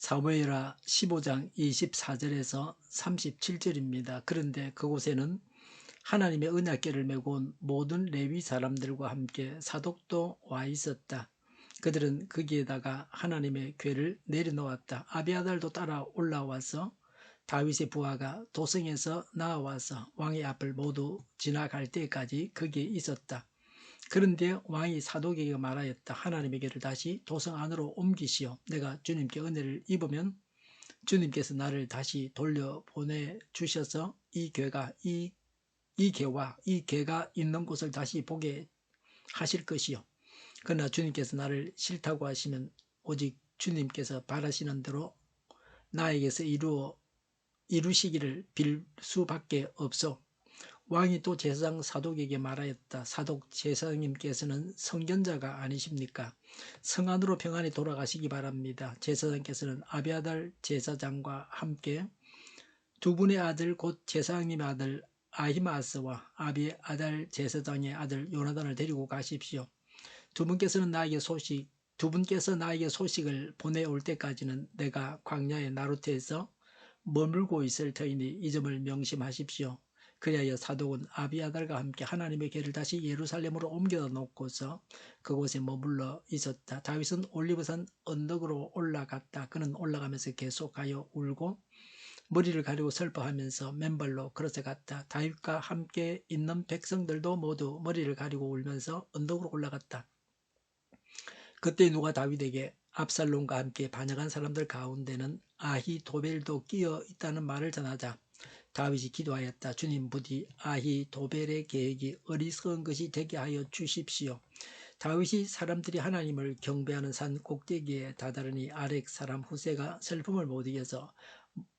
사무엘하 15장 24절에서 37절입니다. 그런데 그곳에는 하나님의 언약궤를 메고 온 모든 레위 사람들과 함께 사독도 와 있었다. 그들은 거기에다가 하나님의 궤를 내려놓았다. 아비아달도 따라 올라와서 다윗의 부하가 도성에서 나와서 왕의 앞을 모두 지나갈 때까지 거기에 있었다. 그런데 왕이 사독에게 말하였다. 하나님의 궤를 다시 도성 안으로 옮기시오. 내가 주님께 은혜를 입으면 주님께서 나를 다시 돌려보내 주셔서 이 궤와 이 궤가 있는 곳을 다시 보게 하실 것이요. 그러나 주님께서 나를 싫다고 하시면 오직 주님께서 바라시는 대로 나에게서 이루시기를 빌 수밖에 없소. 왕이 또 제사장 사독에게 말하였다. 사독 제사장님께서는 성견자가 아니십니까? 성 안으로 평안히 돌아가시기 바랍니다. 제사장께서는 아비아달 제사장과 함께 두 분의 아들 곧 제사장님의 아들 아히마스와 아비아달 제사장의 아들 요나단을 데리고 가십시오. 두 분께서 나에게 소식을 보내올 때까지는 내가 광야의 나루트에서 머물고 있을 터이니 이 점을 명심하십시오. 그리하여 사독은 아비아달과 함께 하나님의 궤를 다시 예루살렘으로 옮겨 놓고서 그곳에 머물러 있었다. 다윗은 올리브산 언덕으로 올라갔다. 그는 올라가면서 계속하여 울고 머리를 가리고 슬퍼하면서 맨발로 걸어서 갔다. 다윗과 함께 있는 백성들도 모두 머리를 가리고 울면서 언덕으로 올라갔다. 그때 누가 다윗에게 압살롬과 함께 반역한 사람들 가운데는 아히도벨도 끼어 있다는 말을 전하자 다윗이 기도하였다. 주님, 부디 아히도벨의 계획이 어리석은 것이 되게 하여 주십시오. 다윗이 사람들이 하나님을 경배하는 산 꼭대기에 다다르니 아렉 사람 후세가 슬픔을 못 이겨서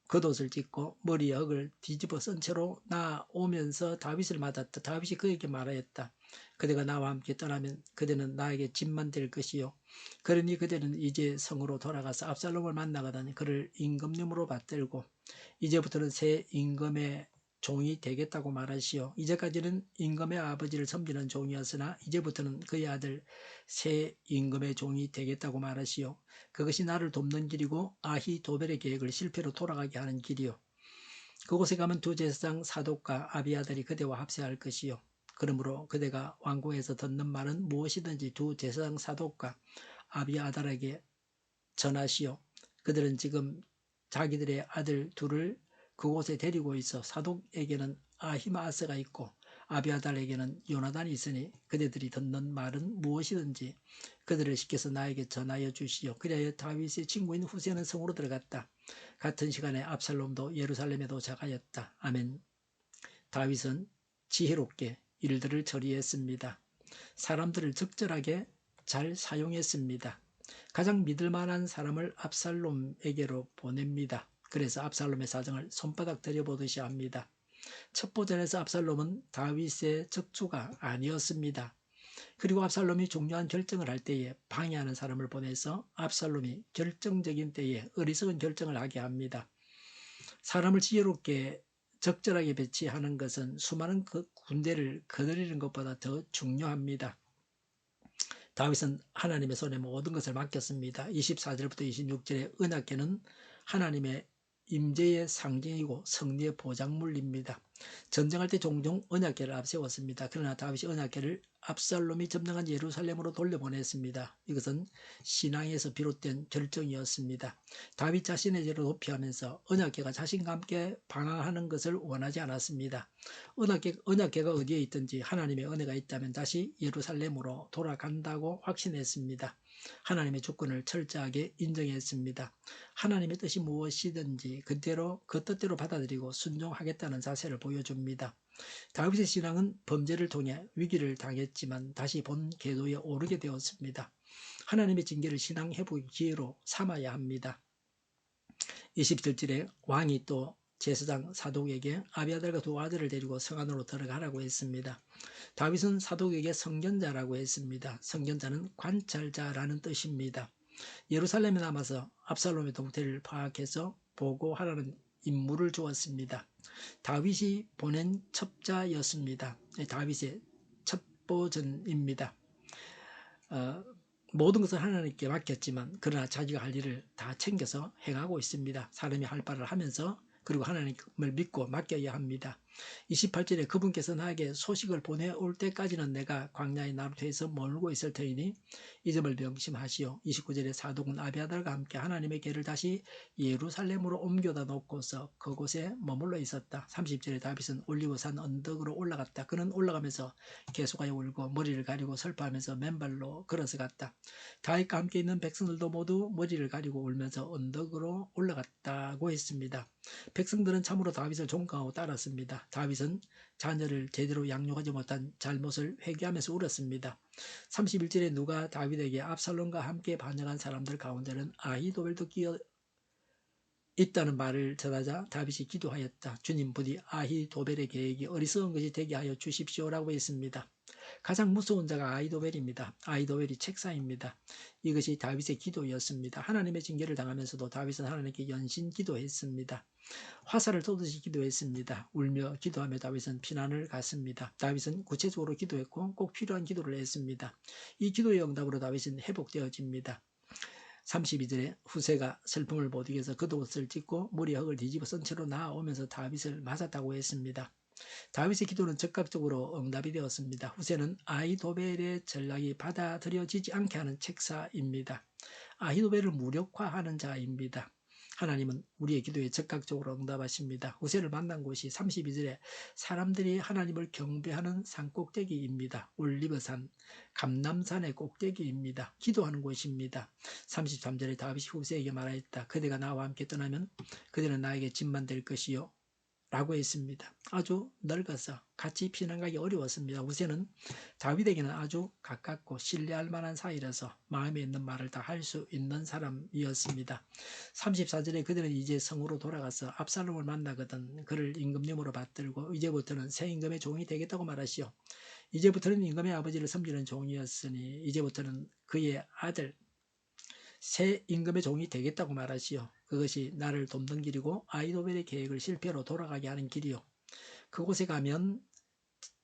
겉옷을 찢고 머리에 흙을 뒤집어 쓴 채로 나오면서 다윗을 맞았다. 다윗이 그에게 말하였다. 그대가 나와 함께 떠나면 그대는 나에게 짐만 될 것이요. 그러니 그대는 이제 성으로 돌아가서 압살롬을 만나거든 그를 임금님으로 받들고 이제부터는 새 임금의 종이 되겠다고 말하시오. 이제까지는 임금의 아버지를 섬기는 종이었으나 이제부터는 그의 아들 새 임금의 종이 되겠다고 말하시오. 그것이 나를 돕는 길이고 아히도벨의 계획을 실패로 돌아가게 하는 길이요. 그곳에 가면 두 제사장 사독과 아비아달이 그대와 합세할 것이요. 그러므로 그대가 왕궁에서 듣는 말은 무엇이든지 두 제사장 사독과 아비아달에게 전하시오. 그들은 지금 자기들의 아들 둘을 그곳에 데리고 있어 사독에게는 아히마아스가 있고 아비아달에게는 요나단이 있으니 그대들이 듣는 말은 무엇이든지 그들을 시켜서 나에게 전하여 주시오. 그리하여 다윗의 친구인 후세는 성으로 들어갔다. 같은 시간에 압살롬도 예루살렘에 도착하였다. 아멘. 다윗은 지혜롭게 일들을 처리했습니다. 사람들을 적절하게 잘 사용했습니다. 가장 믿을 만한 사람을 압살롬에게로 보냅니다. 그래서 압살롬의 사정을 손바닥 들여보듯이 합니다. 첩보전에서 압살롬은 다윗의 적수가 아니었습니다. 그리고 압살롬이 중요한 결정을 할 때에 방해하는 사람을 보내서 압살롬이 결정적인 때에 어리석은 결정을 하게 합니다. 사람을 지혜롭게 적절하게 배치하는 것은 수많은 군대를 거느리는 것보다 더 중요합니다. 다윗은 하나님의 손에 모든 것을 맡겼습니다. 24절부터 26절의 언약궤는 하나님의 임재의 상징이고 승리의 보장물입니다. 전쟁할 때 종종 언약궤를 앞세웠습니다. 그러나 다윗이 언약궤를 압살롬이 점령한 예루살렘으로 돌려보냈습니다. 이것은 신앙에서 비롯된 결정이었습니다. 다윗 자신의 죄를 도피하면서 언약궤가 자신과 함께 방황하는 것을 원하지 않았습니다. 언약궤가 어디에 있든지 하나님의 은혜가 있다면 다시 예루살렘으로 돌아간다고 확신했습니다. 하나님의 주권을 철저하게 인정했습니다. 하나님의 뜻이 무엇이든지 그 뜻대로 받아들이고 순종하겠다는 자세를 보여줍니다. 다윗의 신앙은 범죄를 통해 위기를 당했지만 다시 본 궤도에 오르게 되었습니다. 하나님의 징계를 신앙 회복의 기회로 삼아야 합니다. 27절에 왕이 또 제사장 사독에게 아비아달과 두 아들을 데리고 성 안으로 들어가라고 했습니다. 다윗은 사독에게 성견자라고 했습니다. 성견자는 관찰자라는 뜻입니다. 예루살렘에 남아서 압살롬의 동태를 파악해서 보고하라는 임무를 주었습니다. 다윗이 보낸 첩자였습니다. 다윗의 첩보전입니다. 모든 것을 하나님께 맡겼지만 그러나 자기가 할 일을 다 챙겨서 행하고 있습니다. 사람이 할 바를 하면서 그리고 하나님을 믿고 맡겨야 합니다. 28절에 그분께서 나에게 소식을 보내올 때까지는 내가 광야의 나루터에서 머물고 있을 터이니 이 점을 명심하시오. 29절에 사독은 아비아달과 함께 하나님의 궤를 다시 예루살렘으로 옮겨다 놓고서 그곳에 머물러 있었다. 30절에 다윗은 올리브산 언덕으로 올라갔다. 그는 올라가면서 계속하여 울고 머리를 가리고 슬퍼하면서 맨발로 걸어서 갔다. 다윗과 함께 있는 백성들도 모두 머리를 가리고 울면서 언덕으로 올라갔다고 했습니다. 백성들은 참으로 다윗을 존경하고 따랐습니다. 다윗은 자녀를 제대로 양육하지 못한 잘못을 회개하면서 울었습니다. 31절에 누가 다윗에게 압살롬과 함께 반역한 사람들 가운데는 아히도벨도 끼어 있다는 말을 전하자 다윗이 기도하였다. 주님 부디 아히도벨의 계획이 어리석은 것이 되게 하여 주십시오라고 했습니다. 가장 무서운 자가 아히도벨입니다. 아히도벨이 책사입니다. 이것이 다윗의 기도였습니다. 하나님의 징계를 당하면서도 다윗은 하나님께 연신 기도했습니다. 화살을 쏘듯이 기도했습니다. 울며 기도하며 다윗은 피난을 갔습니다. 다윗은 구체적으로 기도했고 꼭 필요한 기도를 했습니다. 이 기도의 응답으로 다윗은 회복되어집니다. 32절에 후세가 슬픔을 못 이겨서 겉옷을 찢고 머리에 흙을 뒤집어 쓴 채로 나아오면서 다윗을 맞았다고 했습니다. 다윗의 기도는 즉각적으로 응답이 되었습니다. 후세는 아히도벨의 전략이 받아들여지지 않게 하는 책사입니다. 아히도벨을 무력화하는 자입니다. 하나님은 우리의 기도에 즉각적으로 응답하십니다. 후세를 만난 곳이 32절에 사람들이 하나님을 경배하는 산꼭대기입니다. 올리브산, 감람산의 꼭대기입니다. 기도하는 곳입니다. 33절에 다윗이 후세에게 말하였다. 그대가 나와 함께 떠나면 그대는 나에게 짐만 될 것이요 라고 했습니다. 아주 늙어서 같이 피난가기 어려웠습니다. 우세는 다윗에게는 아주 가깝고 신뢰할 만한 사이라서 마음에 있는 말을 다 할 수 있는 사람이었습니다. 34절에 그들은 이제 성으로 돌아가서 압살롬을 만나거든 그를 임금님으로 받들고 이제부터는 새 임금의 종이 되겠다고 말하시오. 이제부터는 임금의 아버지를 섬기는 종이었으니 이제부터는 그의 아들 새 임금의 종이 되겠다고 말하시오. 그것이 나를 돕는 길이고 아히도벨의 계획을 실패로 돌아가게 하는 길이요. 그곳에 가면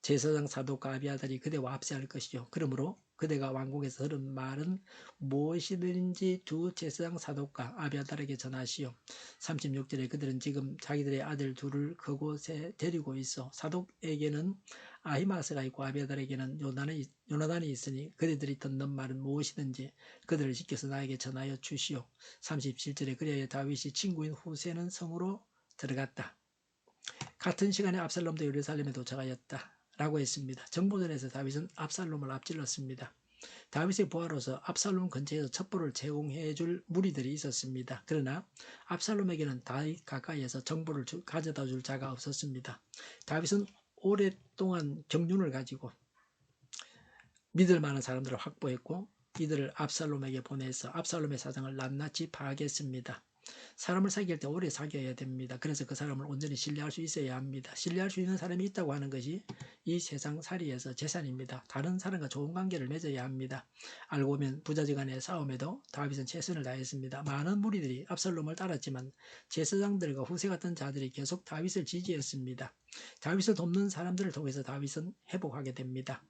제사장 사독과 아비아달이 그대와 합세할 것이요. 그러므로 그대가 왕궁에서 들은 말은 무엇이든지 두 제사장 사독과 아비아달에게 전하시오. 36절에 그들은 지금 자기들의 아들 둘을 그곳에 데리고 있어 사독에게는 아히마스가 있고 아비아달에게는 요나단이 있으니 그대들이 듣는 말은 무엇이든지 그들을 시켜서 나에게 전하여 주시오. 37절에 그리하여 다윗이 친구인 후세는 성으로 들어갔다. 같은 시간에 압살롬도 예루살렘에 도착하였다. 라고 했습니다. 정보전에서 다윗은 압살롬을 앞질렀습니다. 다윗의 부하로서 압살롬 근처에서 첩보를 제공해 줄 무리들이 있었습니다. 그러나 압살롬에게는 다윗 가까이에서 정보를 가져다 줄 자가 없었습니다. 다윗은 오랫동안 경륜을 가지고 믿을 만한 사람들을 확보했고 이들을 압살롬에게 보내서 압살롬의 사정을 낱낱이 파악했습니다. 사람을 사귈 때 오래 사귀어야 됩니다. 그래서 그 사람을 온전히 신뢰할 수 있어야 합니다. 신뢰할 수 있는 사람이 있다고 하는 것이 이 세상살이에서 재산입니다. 다른 사람과 좋은 관계를 맺어야 합니다. 알고 보면 부자지간의 싸움에도 다윗은 최선을 다했습니다. 많은 무리들이 압살롬을 따랐지만 제사장들과 후세 같은 자들이 계속 다윗을 지지했습니다. 다윗을 돕는 사람들을 통해서 다윗은 회복하게 됩니다.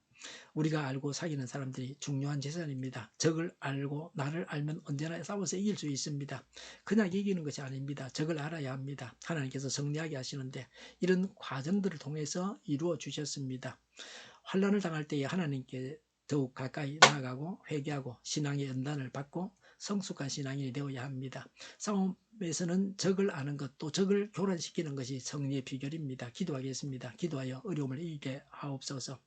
우리가 알고 사귀는 사람들이 중요한 재산입니다. 적을 알고 나를 알면 언제나 싸워서 이길 수 있습니다. 그냥 이기는 것이 아닙니다. 적을 알아야 합니다. 하나님께서 승리하게 하시는데 이런 과정들을 통해서 이루어 주셨습니다. 환난을 당할 때에 하나님께 더욱 가까이 나아가고 회개하고 신앙의 연단을 받고 성숙한 신앙인이 되어야 합니다. 싸움에서는 적을 아는 것, 또 적을 교란시키는 것이 승리의 비결입니다. 기도하겠습니다. 기도하여 어려움을 이기게 하옵소서.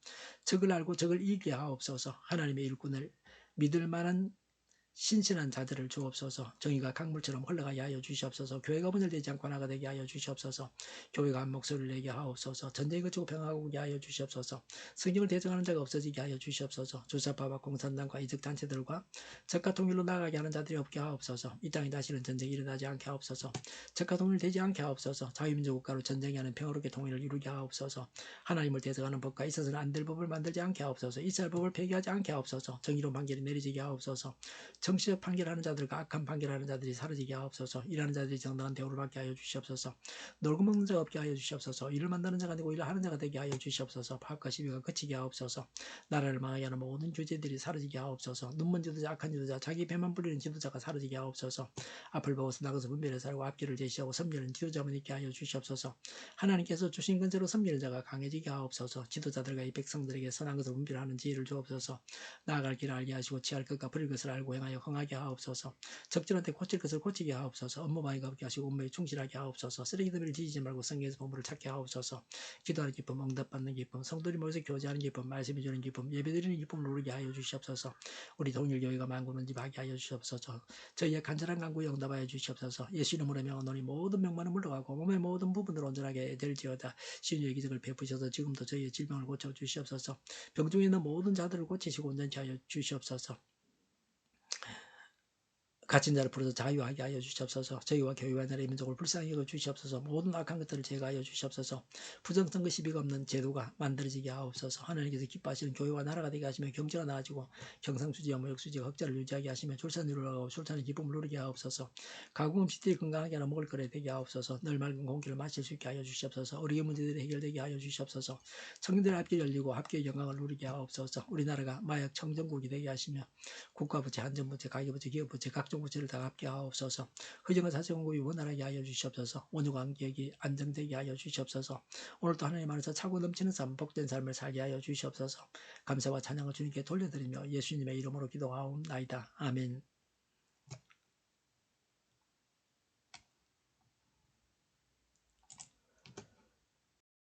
적을 알고 적을 이기게 하옵소서. 하나님의 일꾼을 믿을 만한 신실한 자들을 주옵소서. 정의가 강물처럼 흘러가게 하여 주시옵소서. 교회가 분열되지 않고 하나가 되게 하여 주시옵소서. 교회가 한 목소리를 내게 하옵소서. 전쟁이 그치고 평화가 오게 하여 주시옵소서. 성경을 대적하는 자가 없어지게 하여 주시옵소서. 주사파와 공산당과 이적단체들과 적과 통일로 나아가게 하는 자들이 없게 하옵소서. 이 땅에 다시는 전쟁이 일어나지 않게 하옵소서. 적과 통일되지 않게 하옵소서. 자유민주 국가로 전쟁이 하는 평화롭게 통일을 이루게 하옵소서. 하나님을 대적하는 법과 있어서는 안 될 법을 만들지 않게 하옵소서. 이스라엘 법을 폐기하지 않게 하옵소서. 정의로운 판결이 내리지게 하옵소서. 정치적 판결하는 자들과 악한 판결하는 자들이 사라지게 하옵소서. 일하는 자들이 정당한 대우를 받게 하여 주시옵소서. 놀고 먹는 자가 없게 하여 주시옵소서. 일을 만드는 자가 되고 일을 하는 자가 되게 하여 주시옵소서. 파업과 시비가 그치게 하옵소서. 나라를 망하게 하는 모든 주제들이 사라지게 하옵소서. 눈먼 지도자, 악한 지도자, 자기 배만 부리는 지도자가 사라지게 하옵소서. 앞을 보고서 나가서 분별해 살고 앞길을 제시하고 섬기는 지도자만 있게 하여 주시옵소서. 하나님께서 주신 근세로 섬기는 자가 강해지게 하옵소서. 지도자들과 이 백성들에게 선한 것을 분별하는 지혜를 주옵소서. 나아갈 길을 알게 하시고 취할 것과 버릴 것을 알고 행하여 흥하게 하옵소서. 적절한테 고칠 것을 고치게 하옵소서. 업무 많이가 없게 하시고 업무에 충실하게 하옵소서. 쓰레기 더미를 지지지 말고 성경에서 보물을 찾게 하옵소서. 기도하는 기쁨, 응답받는 기쁨, 성도들이 모여서 교제하는 기쁨, 말씀해 주는 기쁨, 예배드리는 기쁨을 누리게 하여 주시옵소서. 우리 동일교회가 만군은집하게 하여 주시옵소서. 저희의 간절한 간구에 응답하여 주시옵소서. 예수 이름으로 명하노니 모든 명만은 물러가고 몸의 모든 부분을 온전하게 될지어다. 신유의 기적을 베푸셔서 지금도 저희의 질병을 고쳐 주시옵소서. 병중에 있는 모든 자들을 고치시고 온전케 하여 주시옵소서. 갇힌 자를 풀어서 자유하게 하여 주시옵소서. 저희와 교회와 나라의 민족을 불쌍히 여겨 주시옵소서. 모든 악한 것들을 제거하여 주시옵소서. 부정선거 시비가 없는 제도가 만들어지게 하옵소서. 하나님께서 기뻐하시는 교회와 나라가 되게 하시며 경제가 나아지고 경상수지와 무역수지가 흑자를 유지하게 하시며 출산율을 하고 출산의 기쁨을 누리게 하옵소서. 가공 음식들이 건강하게 하나 먹을 거래 되게 하옵소서. 늘 맑은 공기를 마실 수 있게 하여 주시옵소서. 우리의 문제들이 해결되게 하여 주시옵소서. 청년들의 합계 열리고 합계의 영광을 누리게 하옵소서. 우리나라가 마약 청정국이 되게 하시며 국가부채, 안전부채, 가계부채, 기업부채, 각종 부채를 다 갚게 하옵소서. 허정은 사정공급이 원활하게 하여 주시옵소서. 원유관계획이 안정되게 하여 주시옵소서. 오늘도 하나님 안에서 차고 넘치는 삶, 복된 삶을 살게 하여 주시옵소서. 감사와 찬양을 주님께 돌려드리며 예수님의 이름으로 기도하옵나이다. 아멘.